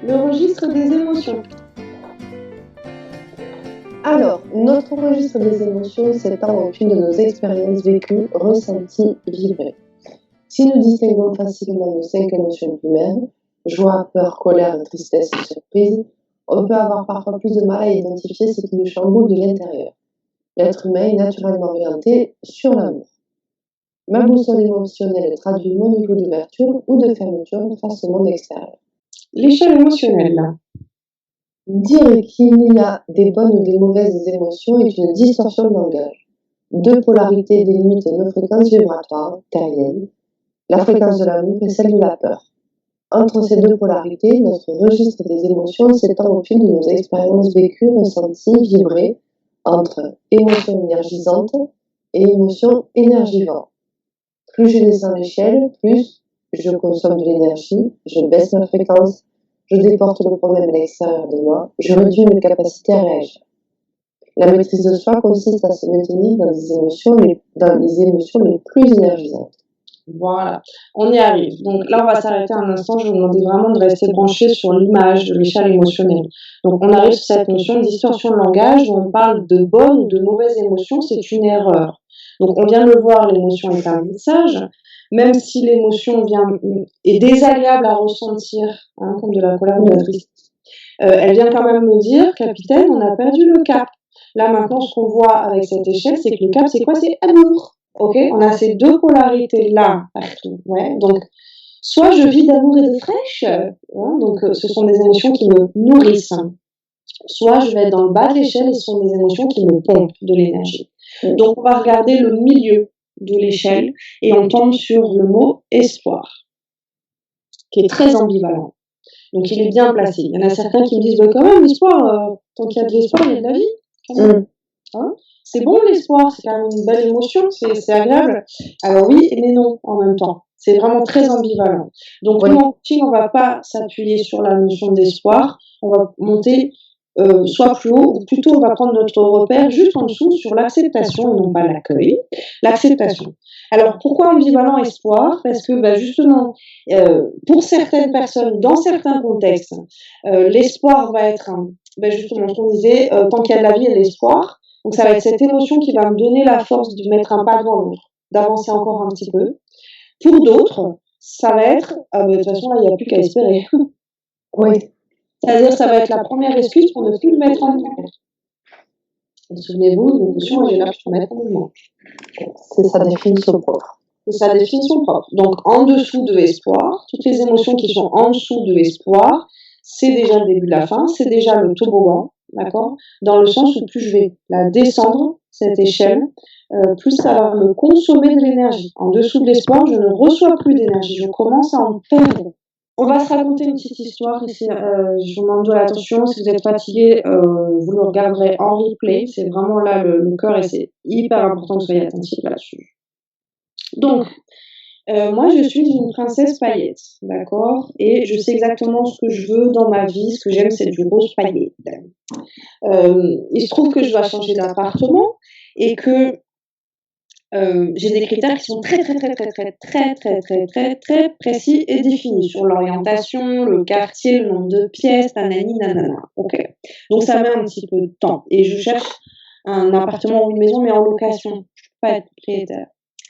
Le registre des émotions. Alors, notre registre des émotions s'étend au fil de nos expériences vécues, ressenties, vibrées. Si nous distinguons facilement nos 5 émotions primaires, joie, peur, colère, tristesse et surprise, on peut avoir parfois plus de mal à identifier ce qui nous chamboule de l'intérieur. L'être humain est naturellement orienté sur l'amour. Ma boussole émotionnelle traduit mon niveau d'ouverture ou de fermeture face au monde extérieur. L'échelle émotionnelle. Dire qu'il y a des bonnes ou des mauvaises émotions est une distorsion de langage. Deux polarités délimitent nos fréquences vibratoires terriennes, la fréquence de l'amour et celle de la peur. Entre ces deux polarités, notre registre des émotions s'étend au fil de nos expériences vécues, ressenties, vibrées, entre émotions énergisantes et émotions énergivores. Plus je descends l'échelle, plus je consomme de l'énergie, je baisse ma fréquence, je déporte le problème à l'extérieur de moi, je réduis mes capacités à réagir. La maîtrise de soi consiste à se maintenir dans les émotions les plus énergisantes. Voilà, on y arrive. Donc là, on va s'arrêter un instant. Je vous demande vraiment de rester branché sur l'image de l'échelle émotionnelle. Donc on arrive sur cette notion de distorsion de langage où on parle de bonnes ou de mauvaises émotions. C'est une erreur. Donc on vient de le voir, l'émotion est un message. Même si l'émotion est désagréable à ressentir, hein, comme de la colère ou de la tristesse, elle vient quand même me dire, capitaine, on a perdu le cap. Là maintenant, ce qu'on voit avec cette échelle, c'est que le cap, c'est quoi? C'est amour. Ok, on a ces deux polarités-là partout. Ouais. Donc, soit je vis d'amour et de fraîche, hein, donc ce sont des émotions qui me nourrissent. Soit je vais être dans le bas de l'échelle et ce sont des émotions qui me pompent de l'énergie. Donc, on va regarder le milieu de l'échelle et on tombe sur le mot espoir, qui est très ambivalent. Donc, il est bien placé. Il y en a certains qui me disent, bah, quand même, l'espoir, tant qu'il y a de l'espoir, il y a de la vie. Hein, c'est bon l'espoir, c'est quand même une belle émotion, c'est agréable. Alors oui, mais non en même temps. C'est vraiment très ambivalent. Donc nous, en coaching, on ne va pas s'appuyer sur la notion d'espoir, on va monter soit plus haut, ou plutôt on va prendre notre repère juste en dessous sur l'acceptation et non pas l'accueil. L'acceptation. Alors pourquoi ambivalent espoir? Parce que justement, pour certaines personnes, dans certains contextes, l'espoir va être justement ce qu'on disait, tant qu'il y a de la vie, il y a de l'espoir. Donc ça va être cette émotion qui va me donner la force de mettre un pas devant l'autre, d'avancer encore un petit peu. Pour d'autres, ça va être, de toute façon là, il n'y a plus qu'à espérer. Oui. C'est-à-dire ça va être la première excuse pour ne plus le mettre en mouvement. Souvenez-vous, l'émotion, elle est là pour mettre en mouvement. C'est sa définition propre. C'est sa définition propre. Donc en dessous de espoir, toutes les émotions qui sont en dessous de espoir, c'est déjà le début de la fin, c'est déjà le toboggan. D'accord? Dans le sens où plus je vais la descendre, cette échelle, plus ça va me consommer de l'énergie. En dessous de l'espoir, je ne reçois plus d'énergie, je commence à en perdre. On va se raconter une petite histoire ici. Je vous demande de l'attention. Si vous êtes fatigué, vous le regarderez en replay. C'est vraiment là le cœur et c'est hyper important que vous soyez attentifs là-dessus. Donc, moi, je suis une princesse paillette, d'accord? Et je sais exactement ce que je veux dans ma vie. Ce que j'aime, c'est du rose paillette. Il se trouve que je dois changer d'appartement et que j'ai des critères qui sont très précis et définis sur l'orientation, le quartier, le nombre de pièces, nanani, nanana. Ok. Donc ça met un petit peu de temps. Et je cherche un appartement ou une maison, mais en location. Je ne peux pas être propriétaire.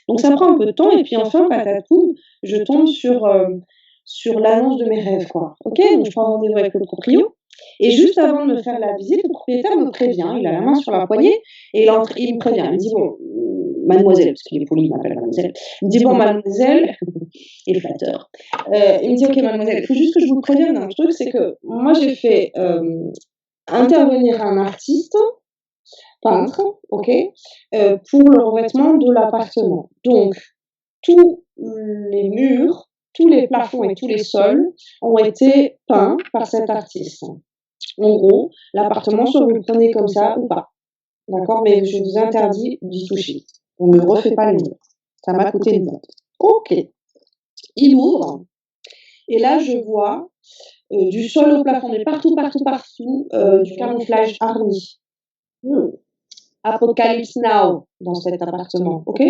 Donc ça prend un peu de temps, et puis enfin, patatoum, je tombe sur l'annonce de mes rêves, quoi. Ok, donc je prends rendez-vous avec le proprio, et juste avant de me faire la visite, le propriétaire me prévient, il a la main sur la poignée, et il me prévient, il me dit, bon, mademoiselle, parce qu'il est poli, il m'appelle mademoiselle, il me dit, bon, mademoiselle, il est flatteur, il me dit, ok, mademoiselle, il faut juste que je vous prévienne d'un truc, c'est que moi j'ai fait intervenir un artiste, peintre, ok, pour le revêtement de l'appartement. Donc, tous les murs, tous les plafonds et tous les sols ont été peints par cet artiste. En gros, l'appartement, soit vous le prenez comme ça ou pas. D'accord? Mais je vous interdis d'y toucher. On ne refait pas les murs. Ça m'a coûté une note. Ok. Il ouvre. Et là, je vois du sol au plafond, mais partout, du camouflage harni. Apocalypse Now dans cet appartement, ok?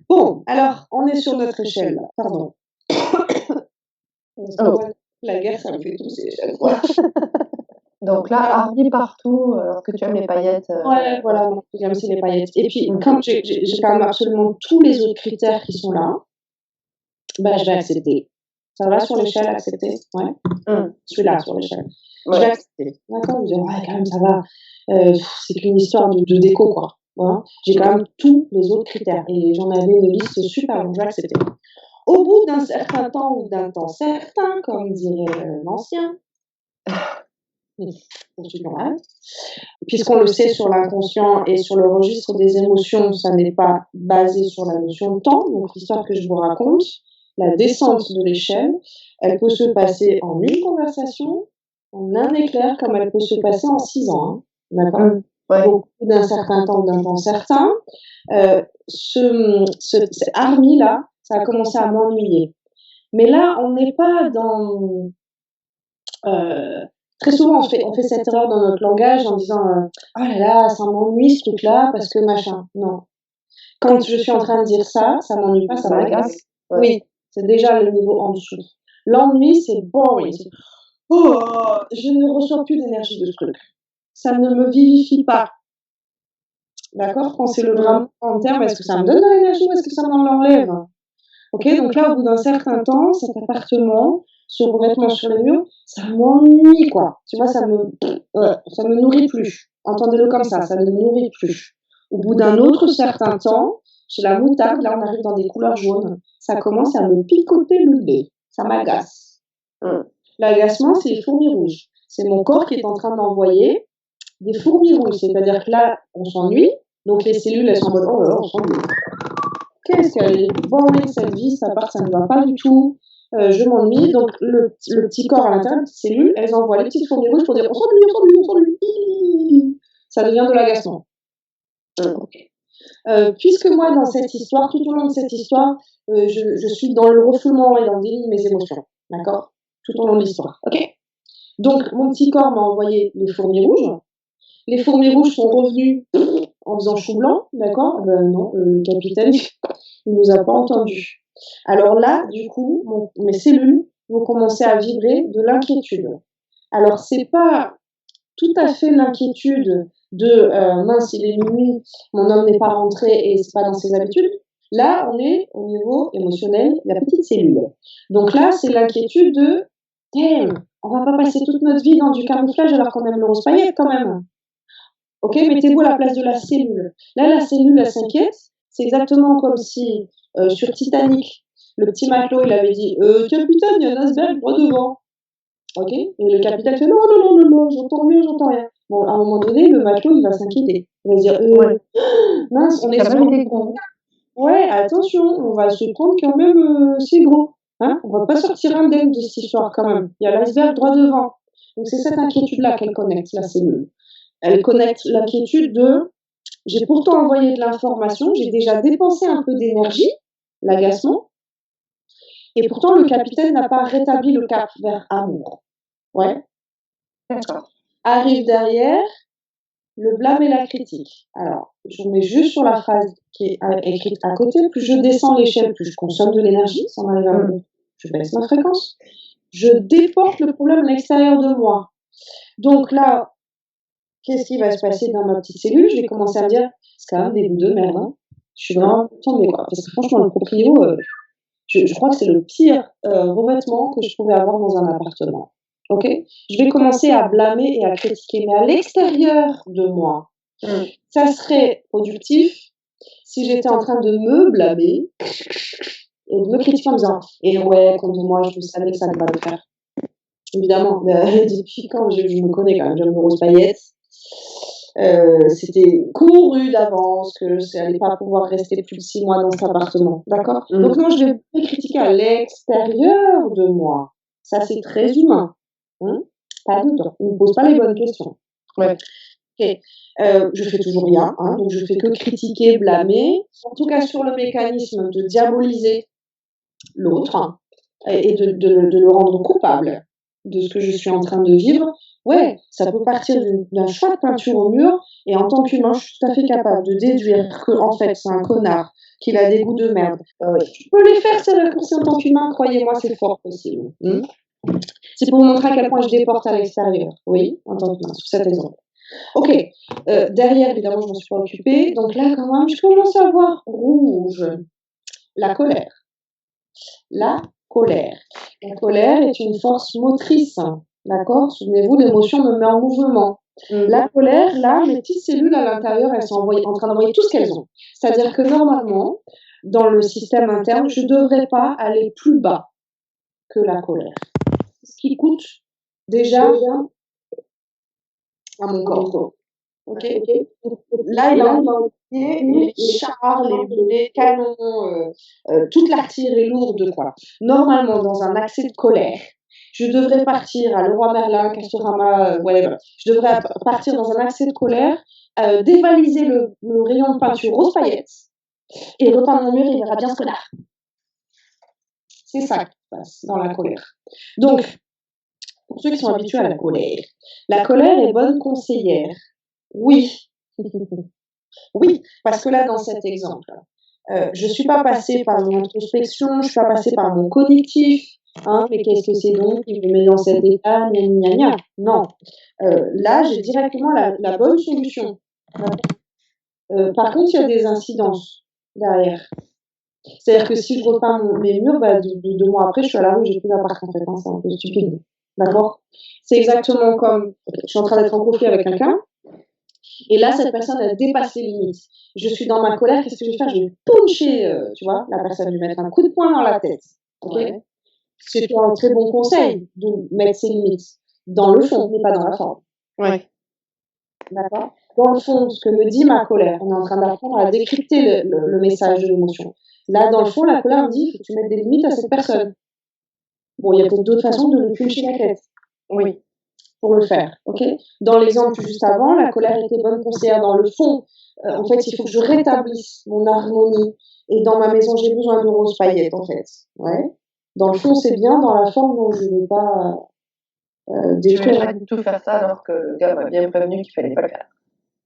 Bon, alors, on est sur notre échelle, pardon. La guerre, ça me fait tousser chaque fois. Donc là, hardi partout, alors que tu as mes paillettes. Ouais, voilà, moi, j'aime c'est les paillettes. Et puis, comme j'ai quand même absolument tous les autres critères qui sont là, bah, je vais accepter. Ça va sur l'échelle, accepter? Ouais. Je suis là sur l'échelle. Je vais Ouais. accepter. D'accord, je vais dire: «Ouais, quand même, ça va, c'est qu'une histoire de déco, quoi». Voilà. J'ai quand même tous les autres critères et j'en avais une liste super longue, je vais accepter. Au bout d'un certain temps ou d'un temps certain, comme dirait, l'ancien, pour ceux qui ont hâte, puisqu'on le sait sur l'inconscient et sur le registre des émotions, ça n'est pas basé sur la notion de temps. Donc l'histoire que je vous raconte, la descente de l'échelle, elle peut se passer en une conversation, en un éclair, comme elle peut se passer en 6 ans, hein. D'accord? Ouais. Au bout d'un certain temps ou d'un temps certain, cette harmonie-là, ça a commencé à m'ennuyer. Mais là, on n'est pas dans, très souvent, on fait cette erreur dans notre langage en disant, «Oh là là, ça m'ennuie ce truc-là parce que machin». Non. Quand je suis en train de dire ça, ça m'ennuie pas, ça m'agace. Ouais. Oui, c'est déjà le niveau en dessous. L'ennui, c'est boring. C'est: «Oh, je ne reçois plus d'énergie de ce truc. Ça ne me vivifie pas». D'accord? Pensez-le vraiment en termes, est-ce que ça me donne de l'énergie ou est-ce que ça m'en enlève? OK, donc là, au bout d'un certain temps, cet appartement, ce revêtement sur les murs, ça m'ennuie, quoi. Tu vois, ça me nourrit plus. Entendez-le comme ça ne me nourrit plus. Au bout d'un autre certain temps, j'ai la moutarde, là, on arrive dans des couleurs jaunes, ça commence à me picoter le nez, ça m'agace. L'agacement, c'est les fourmis rouges. C'est mon corps qui est en train d'envoyer des fourmis rouges, c'est-à-dire que là, on s'ennuie, donc les cellules, elles sont en mode: «Oh là là, on s'ennuie. Qu'est-ce qu'elle est boring cette vie, ça part, ça ne va pas du tout, je m'ennuie». Donc le petit corps à l'intérieur, les petites cellules, elles envoient les petites fourmis rouges pour dire: «On s'ennuie, on s'ennuie, on s'ennuie». Ça devient de l'agacement. OK. Puisque moi dans cette histoire, tout au long de cette histoire, je suis dans le refoulement et dans le déni de mes émotions, d'accord? Tout au long de l'histoire, OK? Donc mon petit corps m'a envoyé les fourmis rouges. Les fourmis rouges sont revenues en faisant chou blanc, d'accord? Non, le capitaine, il nous a pas entendus. Alors là, du coup, mes cellules vont commencer à vibrer de l'inquiétude. Alors c'est pas tout à fait l'inquiétude de, «Mince, il est minuit, mon homme n'est pas rentré et c'est pas dans ses habitudes». Là, on est au niveau émotionnel, la petite cellule. Donc là, c'est l'inquiétude de: «Damn, on va pas passer toute notre vie dans du camouflage alors qu'on aime le rose paillette quand même». OK, mettez-vous à la place de la cellule. Là, la cellule, elle s'inquiète. C'est exactement comme si, sur Titanic, le petit matelot, il avait dit: capitaine, il y a un iceberg droit devant». OK, et le capitaine fait: «Non, non, non, non, non, j'entends rien, j'entends rien». Bon, à un moment donné, le matelot, il va s'inquiéter. Il va se dire: Ouais. mince, on est Ça sur même été con. ouais, attention, on va se prendre quand même, c'est gros, hein, on va pas sortir indemne de cette histoire quand même. Il y a l'iceberg droit devant». Donc c'est cette inquiétude-là qu'elle connecte, la cellule. Elle connecte l'inquiétude de: j'ai pourtant envoyé de l'information, j'ai déjà dépensé un peu d'énergie, l'agacement, et pourtant le capitaine n'a pas rétabli le cap vers amour. Ouais. D'accord. Arrive derrière le blâme et la critique. Alors, je vous mets juste sur la phrase qui est écrite à côté: plus je descends l'échelle, plus je consomme de l'énergie, ça m'arrive à un je baisse ma fréquence. Je déporte le problème à l'extérieur de moi. Donc là, qu'est-ce qui va se passer dans ma petite cellule? Je vais commencer à me dire: «C'est quand même des bouts de merde, hein». Je suis vraiment tombée, quoi. Parce que franchement, le proprio, je crois que c'est le pire, revêtement que je pouvais avoir dans un appartement. OK? Je vais commencer à blâmer et à critiquer, mais à l'extérieur de moi. Ça serait productif si j'étais en train de me blâmer et de me critiquer en me disant: «Et ouais, contre moi, je savais que ça allait pas le faire». Évidemment, depuis quand je me connais quand même, j'aime le rose paillettes. C'était couru d'avance que j'allais pas pouvoir rester plus de 6 mois dans cet appartement, d'accord? Donc non, je vais pas critiquer à l'extérieur de moi. Ça, c'est très humain, hein, pas dedans. On me pose pas les bonnes questions. Ouais. OK, je fais toujours rien, hein, donc je fais que critiquer, blâmer. En tout cas, sur le mécanisme de diaboliser l'autre, hein, et de le rendre coupable de ce que je suis en train de vivre. Ouais, ça peut partir d'un choix de peinture au mur, et en tant qu'humain, je suis tout à fait capable de déduire qu'en fait, c'est un connard, qu'il a des goûts de merde. Je peux les faire, ces raccourcis en tant qu'humain, croyez-moi, c'est fort possible. C'est pour vous montrer à quel point je déporte à l'extérieur. Oui, en tant qu'humain, sur cet exemple. Ok, derrière, évidemment, je m'en suis pas occupée. Donc là, quand même, je commence à voir rouge. La colère. La colère. La colère est une force motrice. D'accord? Souvenez-vous, l'émotion me met en mouvement. La colère, là, mes petites cellules à l'intérieur, elles sont en train d'envoyer tout ce qu'elles ont. C'est-à-dire que normalement, dans le système interne, je ne devrais pas aller plus bas que la colère. Ce qui coûte déjà à mon corps. Ok? Là, il a envoyé les chars, les canons, toute l'artillerie lourde, quoi. Normalement, dans un accès de colère, je devrais partir à Leroy Merlin, Castorama, whatever. Je devrais partir dans un accès de colère, dévaliser le rayon de peinture rose paillettes et repeindre mon mur, il verra bien ce connard. C'est ça qui se passe dans la colère. Donc, pour ceux qui sont habitués à la colère est bonne conseillère. Oui. Oui, parce que là, dans cet exemple, je ne suis pas passée par mon introspection, je ne suis pas passée par mon cognitif, hein, mais qu'est-ce que c'est donc qui me met dans cet état, gna gna gna. Non. Là, j'ai directement la bonne solution. Par contre, il y a des incidences derrière. C'est-à-dire que si je repeins mes murs, bah, 2 mois après, je suis à la rue, j'ai plus d'appart en fait. Hein, c'est un peu stupide. D'accord? C'est exactement comme je suis en train d'être en conflit avec quelqu'un. Et là, cette personne a dépassé les limites. Je suis dans ma colère, qu'est-ce que je vais faire? Je vais puncher, tu vois, la personne, lui mettre un coup de poing dans la tête. Ok? Ouais. C'est un très bon conseil de mettre ses limites dans le fond, mais pas dans la forme. Ouais. D'accord? Dans le fond, ce que me dit ma colère, on est en train d'apprendre à décrypter le message de l'émotion. Là, dans le fond, la colère me dit, il faut que tu mettes des limites à cette personne. Bon, il y a peut-être d'autres façons de lui puncher la tête. Oui. Pour le faire, ok? Dans l'exemple juste avant, la colère était bonne conseillère. Dans le fond, en fait, il faut que je rétablisse mon harmonie. Et dans ma maison, j'ai besoin de roses paillettes, en fait. Ouais. Dans le fond, c'est bien. Dans la forme, donc je ne vais pas détruire. Je ne vais pas du tout faire ça alors que le gars m'a bien prévenu qu'il ne fallait pas le faire.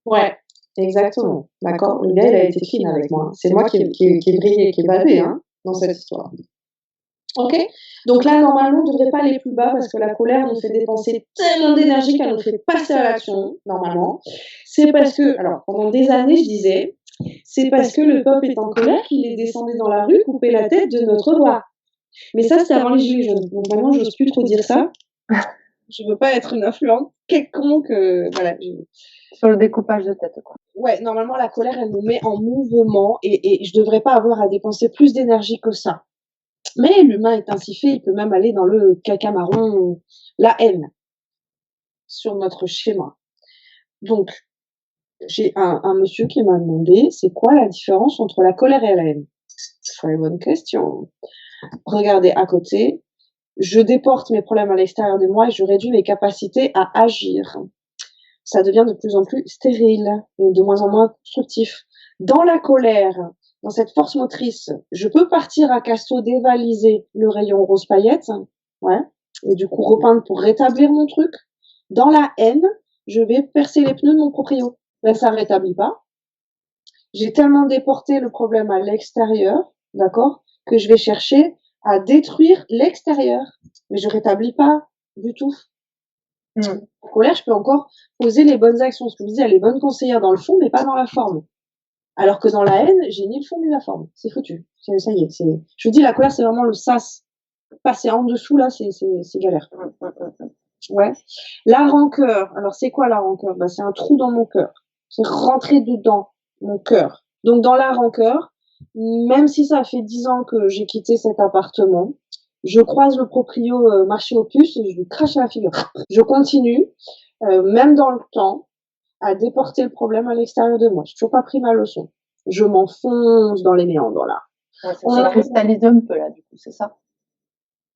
Ouais, exactement. D'accord? Le gars, il a été fine avec moi. C'est moi qui ai brillé, qui ai bavé, hein, dans cette histoire. Ok? Donc là, normalement, on ne devrait pas aller plus bas parce que la colère nous fait dépenser tellement d'énergie qu'elle nous fait passer à l'action, normalement. C'est parce que, alors, pendant des années, je disais, c'est parce que le peuple est en colère qu'il est descendu dans la rue couper la tête de notre roi. Mais ça, c'était avant les Gilets jaunes. Donc maintenant, je n'ose plus trop dire ça. Je ne veux pas être une influente quelconque. Voilà. Sur le découpage de tête, quoi. Ouais, normalement, la colère, elle nous met en mouvement et je ne devrais pas avoir à dépenser plus d'énergie que ça. Mais l'humain est ainsi fait, il peut même aller dans le caca marron, la haine, sur notre schéma. Donc, j'ai un monsieur qui m'a demandé, c'est quoi la différence entre la colère et la haine? Très bonne question. Regardez à côté, je déporte mes problèmes à l'extérieur de moi et je réduis mes capacités à agir. Ça devient de plus en plus stérile et de moins en moins constructif. Dans la colère, dans cette force motrice, je peux partir à Casto, dévaliser le rayon rose paillette, ouais, et du coup repeindre pour rétablir mon truc. Dans la haine, je vais percer les pneus de mon proprio. Ben, ça ne rétablit pas. J'ai tellement déporté le problème à l'extérieur, d'accord, que je vais chercher à détruire l'extérieur. Mais je rétablis pas du tout. En colère, je peux encore poser les bonnes actions. Ce que je disais, elle est bonne conseillère dans le fond, mais pas dans la forme. Alors que dans la haine, j'ai ni le fond ni la forme. C'est foutu. Ça y est. Je vous dis, la colère, c'est vraiment le sas. Passer en dessous, là, c'est galère. Ouais. La rancœur. Alors, c'est quoi la rancœur? Ben, c'est un trou dans mon cœur. C'est rentrer dedans mon cœur. Donc, dans la rancœur, même si ça fait 10 ans que j'ai quitté cet appartement, je croise le proprio marché aux puces et je lui crache à la figure. Je continue, même dans le temps, à déporter le problème à l'extérieur de moi. J'ai toujours pas pris ma leçon. Je m'enfonce dans les méandres, là. Ouais, ça cristallise un peu, là, du coup, c'est ça.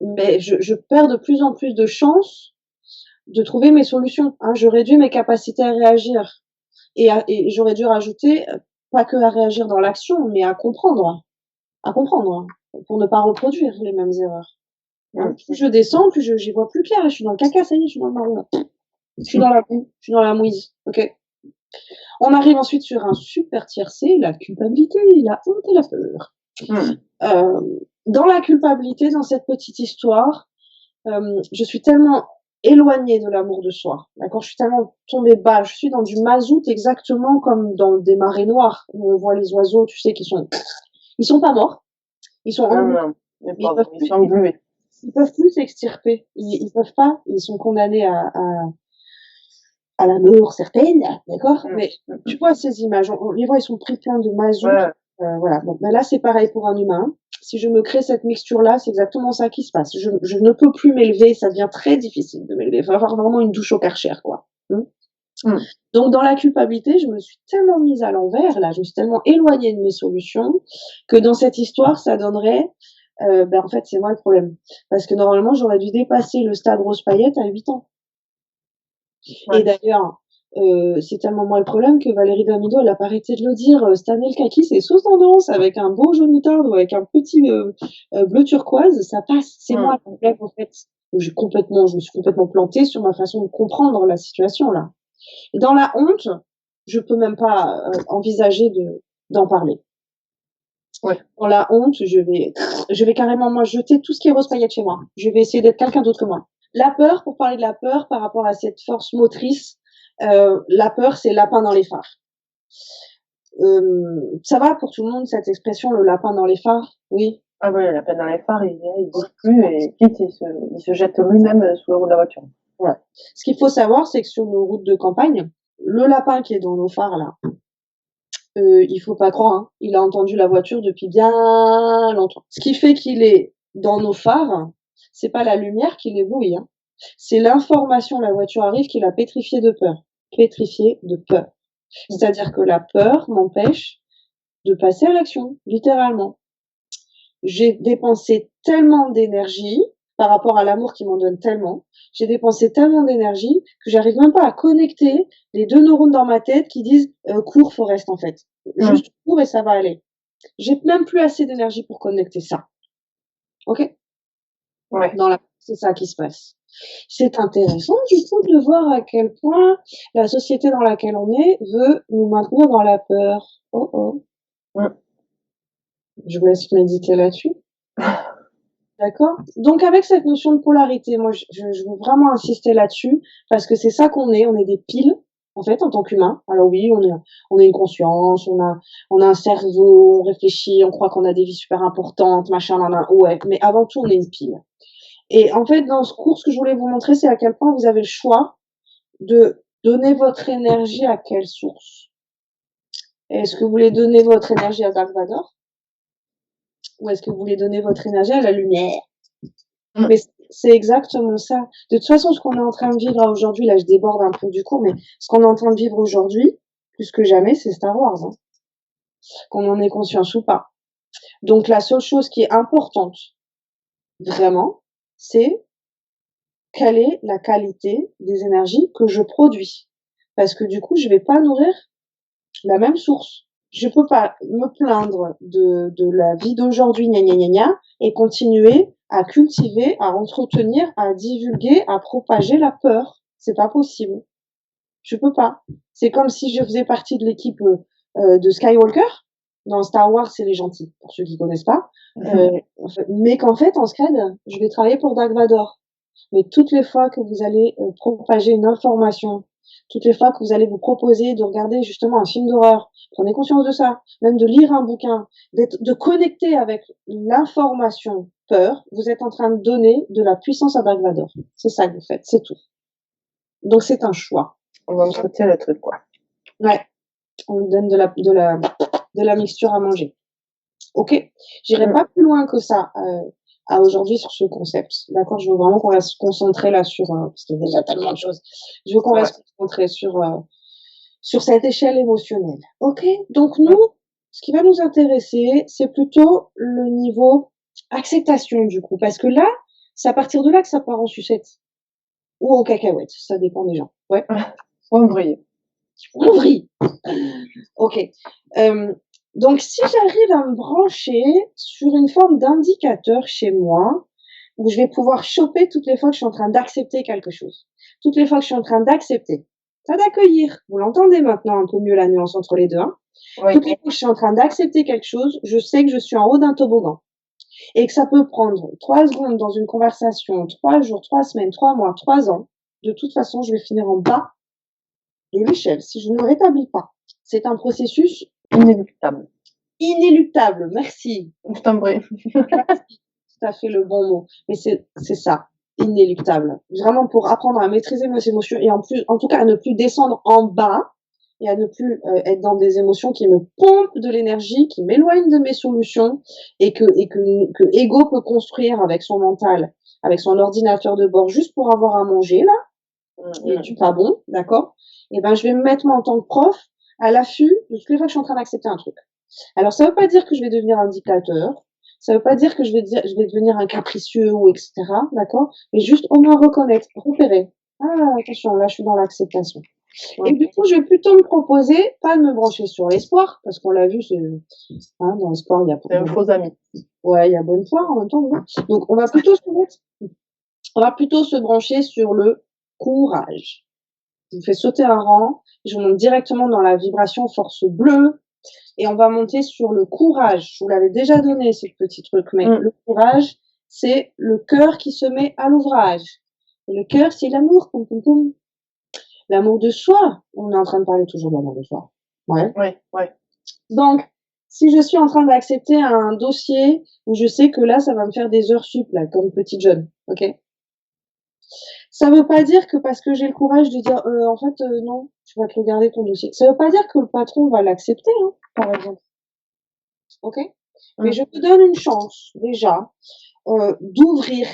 Mais je perds de plus en plus de chances de trouver mes solutions. Hein. Je réduis mes capacités à réagir. Et j'aurais dû rajouter, pas que à réagir dans l'action, mais à comprendre. À comprendre, pour ne pas reproduire les mêmes erreurs. Hein. Plus je descends, plus j'y vois plus clair. Je suis dans le caca, ça y est, je suis dans le marron. Je suis dans la boue, je suis dans la mouise. Ok. On arrive ensuite sur un super tiercé, la culpabilité, la honte et la peur. Dans la culpabilité, dans cette petite histoire, je suis tellement éloignée de l'amour de soi, d'accord? Je suis tellement tombée bas, je suis dans du mazout exactement comme dans des marées noires où on voit les oiseaux, tu sais, ils sont pas morts, ils sont Non, englués, non, les mais pauvres, ils sont englués. ils peuvent plus s'extirper. Ils peuvent pas, ils sont condamnés à la mort certaine, d'accord? Mais tu vois ces images, on les voit, ils sont pris plein de mazout, Ouais. voilà. Bon, ben là, c'est pareil pour un humain. Si je me crée cette mixture-là, c'est exactement ça qui se passe. Je ne peux plus m'élever, ça devient très difficile de m'élever. Il faut avoir vraiment une douche au Karcher, quoi. Mmh. Donc dans la culpabilité, je me suis tellement mise à l'envers, là, je me suis tellement éloignée de mes solutions que dans cette histoire, ça donnerait, ben, en fait, c'est moi le problème. Parce que normalement, j'aurais dû dépasser le stade rose paillette à 8 ans. Ouais. Et d'ailleurs, c'est tellement moi le problème que Valérie Damido, elle a pas arrêté de le dire, cette année, le kaki, c'est sous tendance avec un beau jaune moutarde ou avec un petit, bleu turquoise, ça passe. C'est moi le problème, en fait. Donc je me suis complètement plantée sur ma façon de comprendre la situation, là. Et dans la honte, je peux même pas, envisager d'en parler. Ouais. Dans la honte, je vais carrément, moi, jeter tout ce qui est rose paillette chez moi. Je vais essayer d'être quelqu'un d'autre que moi. La peur, pour parler de la peur par rapport à cette force motrice, la peur, c'est lapin dans les phares. Ça va pour tout le monde cette expression, le lapin dans les phares? Oui? Ah ouais, la peine dans les phares, il bouge plus et quitte, il se jette lui-même sous le roue de la voiture. Ouais. Ce qu'il faut savoir, c'est que sur nos routes de campagne, le lapin qui est dans nos phares là, il faut pas croire, hein, il a entendu la voiture depuis bien longtemps. Ce qui fait qu'il est dans nos phares, c'est pas la lumière qui l'éblouit, hein. C'est l'information, la voiture arrive, qui l'a pétrifié de peur. Pétrifié de peur. C'est-à-dire que la peur m'empêche de passer à l'action, littéralement. J'ai dépensé tellement d'énergie par rapport à l'amour qui m'en donne tellement. J'ai dépensé tellement d'énergie que j'arrive même pas à connecter les 2 neurones dans ma tête qui disent, cours, Forest, en fait. Juste cours et ça va aller. J'ai même plus assez d'énergie pour connecter ça. OK? Ouais. C'est ça qui se passe. C'est intéressant, du coup, de voir à quel point la société dans laquelle on est veut nous maintenir dans la peur. Oh oh. Je vous laisse méditer là-dessus. D'accord? Donc avec cette notion de polarité, moi je veux vraiment insister là-dessus parce que c'est ça qu'on est, on est des piles, en fait, en tant qu'humain. Alors oui, on a une conscience, on a un cerveau, on réfléchit, on croit qu'on a des vies super importantes, machin, nan, nan, ouais, mais avant tout, on est une pile. Et en fait, dans ce cours, ce que je voulais vous montrer, c'est à quel point vous avez le choix de donner votre énergie à quelle source. Est-ce que vous voulez donner votre énergie à Dark Vador? Ou est-ce que vous voulez donner votre énergie à la lumière? Mais c'est exactement ça. De toute façon, ce qu'on est en train de vivre aujourd'hui, là, je déborde un peu du cours, mais ce qu'on est en train de vivre aujourd'hui, plus que jamais, c'est Star Wars, hein. Qu'on en ait conscience ou pas. Donc, la seule chose qui est importante, vraiment, c'est quelle est la qualité des énergies que je produis. Parce que du coup, je vais pas nourrir la même source. Je peux pas me plaindre de la vie d'aujourd'hui, gna gna gna gna, et continuer à cultiver, à entretenir, à divulguer, à propager la peur. C'est pas possible. Je peux pas. C'est comme si je faisais partie de l'équipe de Skywalker. Dans Star Wars, c'est les gentils, pour ceux qui connaissent pas. Mais qu'en fait, en scred, je vais travailler pour Dark Vador. Mais toutes les fois que vous allez propager une information, toutes les fois que vous allez vous proposer de regarder justement un film d'horreur, prenez conscience de ça, même de lire un bouquin, de connecter avec l'information peur, vous êtes en train de donner de la puissance à Dark Vador. C'est ça que vous faites, c'est tout. Donc c'est un choix. On entretient le truc, quoi. Ouais, on lui donne de la mixture à manger. OK? J'irai pas plus loin que ça, à aujourd'hui sur ce concept. D'accord? Je veux vraiment qu'on reste concentré là sur, parce qu'il y a déjà tellement de choses. Je veux qu'on reste concentré sur cette échelle émotionnelle. OK? Donc nous, ce qui va nous intéresser, c'est plutôt le niveau acceptation du coup, parce que là, c'est à partir de là que ça part en sucette ou en cacahuète, ça dépend des gens. Ouais. Faut vriller. On vrille. OK. Donc si j'arrive à me brancher sur une forme d'indicateur chez moi, où je vais pouvoir choper toutes les fois que je suis en train d'accepter quelque chose, toutes les fois que je suis en train d'accepter, pas d'accueillir, vous l'entendez maintenant un peu mieux la nuance entre les deux, hein? Oui. Toutes les fois que je suis en train d'accepter quelque chose, je sais que je suis en haut d'un toboggan. et que ça peut prendre 3 secondes dans une conversation, 3 jours, 3 semaines, 3 mois, 3 ans, de toute façon, je vais finir en bas de l'échelle si je ne me rétablis pas. C'est un processus Inéluctable. inéluctable. Merci. Je t'en prie. Merci. Tout à fait le bon mot. Mais c'est ça, inéluctable. Vraiment pour apprendre à maîtriser mes émotions et en tout cas, à ne plus descendre en bas et à ne plus être dans des émotions qui me pompent de l'énergie, qui m'éloignent de mes solutions que ego peut construire avec son mental, avec son ordinateur de bord juste pour avoir à manger là, et du pas bon, d'accord? Et ben je vais me mettre moi en tant que prof à l'affût de toutes les fois que je suis en train d'accepter un truc. Alors ça veut pas dire que je vais devenir un dictateur, ça veut pas dire que je vais devenir un capricieux ou etc., d'accord? Mais juste au moins reconnaître, repérer. Ah attention, là je suis dans l'acceptation. Et du coup, je vais plutôt me proposer, pas de me brancher sur l'espoir, parce qu'on l'a vu, hein, dans l'espoir, il y a C'est un faux ami. ouais, il y a bonne foi en même temps. Ouais. Donc, on va plutôt se brancher sur le courage. Je vous fais sauter un rang, je monte directement dans la vibration force bleue, et on va monter sur le courage. Je vous l'avais déjà donné, ce petit truc, mais le courage, c'est le cœur qui se met à l'ouvrage. Et le cœur, c'est l'amour. Poum, poum, poum. L'amour de soi. On est en train de parler toujours de l'amour de soi. Ouais. Ouais. Donc, si je suis en train d'accepter un dossier où je sais que là, ça va me faire des heures sup, là, comme petite jeune, ok? Ça veut pas dire que parce que j'ai le courage de dire, en fait, non, tu vas te regarder ton dossier. Ça veut pas dire que le patron va l'accepter, hein, par exemple. Ok? Mais je te donne une chance, déjà, d'ouvrir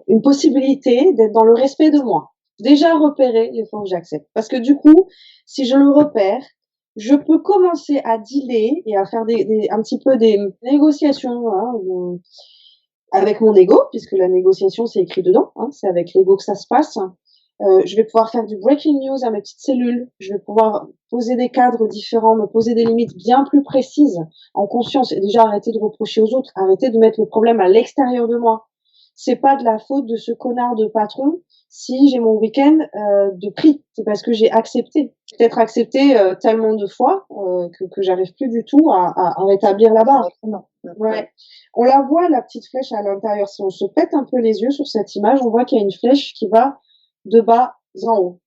une possibilité d'être dans le respect de moi. Déjà repérer les fois où j'accepte. Parce que du coup, si je le repère, je peux commencer à dealer et à faire un petit peu des négociations, hein, avec mon ego, puisque la négociation, c'est écrit dedans, hein, c'est avec l'ego que ça se passe. Je vais pouvoir faire du breaking news à mes petites cellules. Je vais pouvoir poser des cadres différents, me poser des limites bien plus précises, en conscience, et déjà arrêter de reprocher aux autres, arrêter de mettre le problème à l'extérieur de moi. C'est pas de la faute de ce connard de patron si j'ai mon week-end de prix. C'est parce que j'ai accepté. Peut-être accepté tellement de fois que j'arrive plus du tout à rétablir la barre. Ouais. On la voit, la petite flèche à l'intérieur. Si on se pète un peu les yeux sur cette image, on voit qu'il y a une flèche qui va de bas en haut.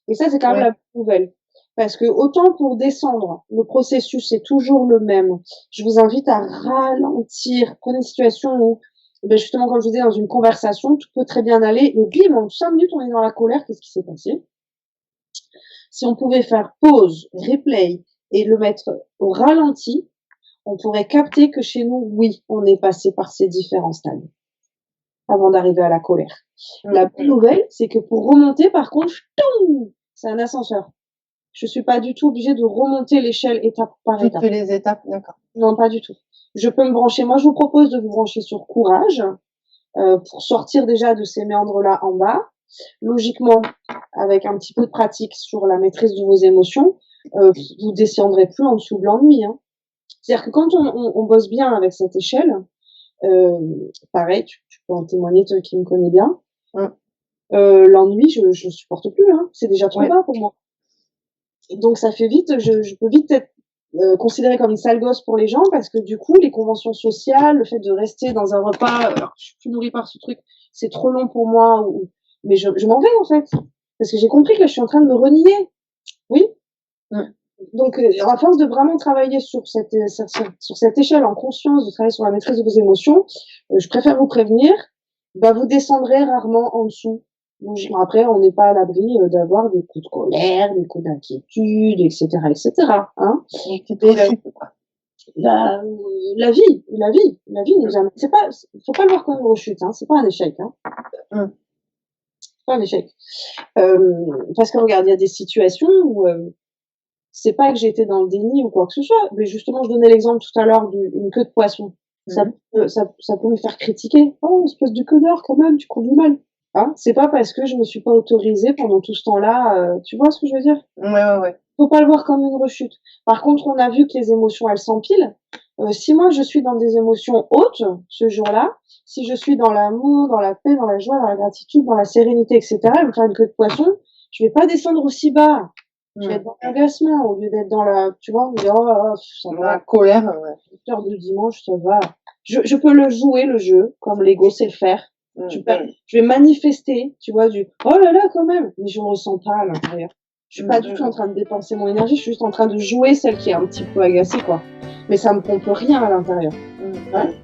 Et ça, c'est quand même la bonne nouvelle. Parce que autant pour descendre, le processus est toujours le même. Je vous invite à ralentir. Prenez une situation où, ben justement, comme je vous disais, dans une conversation, tout peut très bien aller. Et bim, en 5 minutes, on est dans la colère. Qu'est-ce qui s'est passé? Si on pouvait faire pause, replay et le mettre au ralenti, on pourrait capter que chez nous, oui, on est passé par ces différents stades avant d'arriver à la colère. La bonne nouvelle, c'est que pour remonter, par contre, c'est un ascenseur. Je suis pas du tout obligée de remonter l'échelle étape par étape. Toutes les étapes, d'accord. Non, pas du tout. Je peux me brancher. Moi, je vous propose de vous brancher sur courage pour sortir déjà de ces méandres-là en bas. Logiquement, avec un petit peu de pratique sur la maîtrise de vos émotions, vous descendrez plus en dessous de l'ennui. Hein. C'est-à-dire que quand on bosse bien avec cette échelle, pareil, tu peux en témoigner, toi qui me connais bien, l'ennui, je supporte plus, hein. C'est déjà trop bas pour moi. Donc ça fait vite, je peux vite être considérée comme une sale gosse pour les gens parce que du coup, les conventions sociales, le fait de rester dans un repas, alors je suis plus nourrie par ce truc, c'est trop long pour moi, mais je m'en vais en fait. Parce que j'ai compris que je suis en train de me renier. Oui. Donc, à force de vraiment travailler sur cette échelle en conscience, de travailler sur la maîtrise de vos émotions, je préfère vous prévenir, bah, vous descendrez rarement en dessous. Donc, après, on n'est pas à l'abri d'avoir des coups de colère, des coups d'inquiétude, etc., hein. La vie n'est jamais, faut pas le voir comme une rechute, hein, c'est pas un échec, hein. C'est pas un échec. Parce que regarde, il y a des situations où, c'est pas que j'étais dans le déni ou quoi que ce soit, mais justement, je donnais l'exemple tout à l'heure d'une queue de poisson. Ça peut me faire critiquer. Oh, espèce de connard, quand même, tu conduis mal. Hein? C'est pas parce que je me suis pas autorisée pendant tout ce temps-là, tu vois ce que je veux dire? Ouais. Faut pas le voir comme une rechute. Par contre, on a vu que les émotions, elles s'empilent. Si moi, je suis dans des émotions hautes, ce jour-là, si je suis dans l'amour, dans la paix, dans la joie, dans la gratitude, dans la sérénité, etc., et me faire une queue de poisson, je vais pas descendre aussi bas. Je vais être dans l'agacement au lieu d'être dans la, tu vois, on dit, oh, ça va. La colère, 8 heures de dimanche, ça va. je peux le jouer, le jeu, comme l'ego sait le faire. Je vais manifester, tu vois, oh là là, quand même, mais je ne ressens pas à l'intérieur. Je suis pas du tout en train de dépenser mon énergie, je suis juste en train de jouer celle qui est un petit peu agacée, quoi. Mais ça me pompe rien à l'intérieur. Ouais.